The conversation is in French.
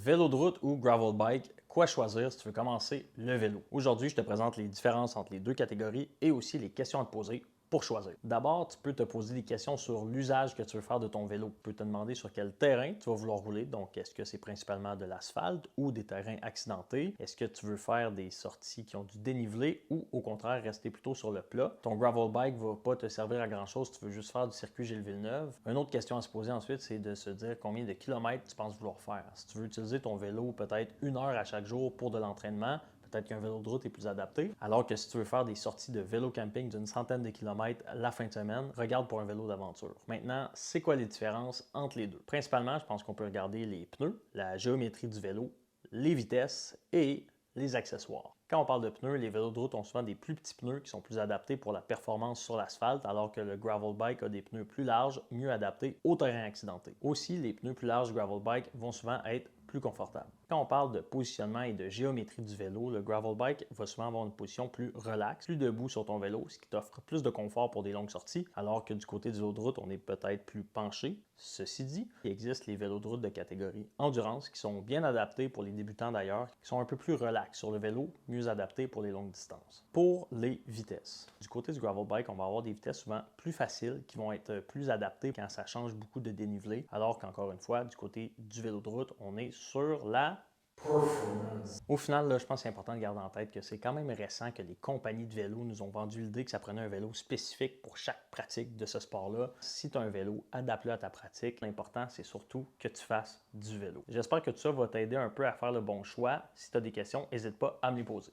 Vélo de route ou gravel bike, quoi choisir si tu veux commencer le vélo? Aujourd'hui, je te présente les différences entre les deux catégories et aussi les questions à te poser pour choisir. D'abord, tu peux te poser des questions sur l'usage que tu veux faire de ton vélo. Tu peux te demander sur quel terrain tu vas vouloir rouler. Donc, est-ce que c'est principalement de l'asphalte ou des terrains accidentés? Est-ce que tu veux faire des sorties qui ont du dénivelé ou au contraire rester plutôt sur le plat? Ton gravel bike ne va pas te servir à grand-chose si tu veux juste faire du circuit Gilles Villeneuve. Une autre question à se poser ensuite, c'est de se dire combien de kilomètres tu penses vouloir faire. Si tu veux utiliser ton vélo peut-être 1 heure à chaque jour pour de l'entraînement, peut-être qu'un vélo de route est plus adapté. Alors que si tu veux faire des sorties de vélo camping d'une centaine de kilomètres la fin de semaine, regarde pour un vélo d'aventure. Maintenant, c'est quoi les différences entre les deux? Principalement, je pense qu'on peut regarder les pneus, la géométrie du vélo, les vitesses et les accessoires. Quand on parle de pneus, les vélos de route ont souvent des plus petits pneus qui sont plus adaptés pour la performance sur l'asphalte, alors que le gravel bike a des pneus plus larges, mieux adaptés au terrain accidenté. Aussi, les pneus plus larges gravel bike vont souvent être plus confortables. Quand on parle de positionnement et de géométrie du vélo, le gravel bike va souvent avoir une position plus relaxe, plus debout sur ton vélo, ce qui t'offre plus de confort pour des longues sorties, alors que du côté du vélo de route, on est peut-être plus penché. Ceci dit, il existe les vélos de route de catégorie endurance qui sont bien adaptés pour les débutants d'ailleurs, qui sont un peu plus relax sur le vélo, mieux adaptés pour les longues distances. Pour les vitesses, du côté du gravel bike, on va avoir des vitesses souvent plus faciles qui vont être plus adaptées quand ça change beaucoup de dénivelé, alors qu'encore une fois, du côté du vélo de route, on est sur la performance. Au final, là, je pense que c'est important de garder en tête que c'est quand même récent que les compagnies de vélo nous ont vendu l'idée que ça prenait un vélo spécifique pour chaque pratique de ce sport-là. Si tu as un vélo, adapte-le à ta pratique. L'important, c'est surtout que tu fasses du vélo. J'espère que tout ça va t'aider un peu à faire le bon choix. Si tu as des questions, n'hésite pas à me les poser.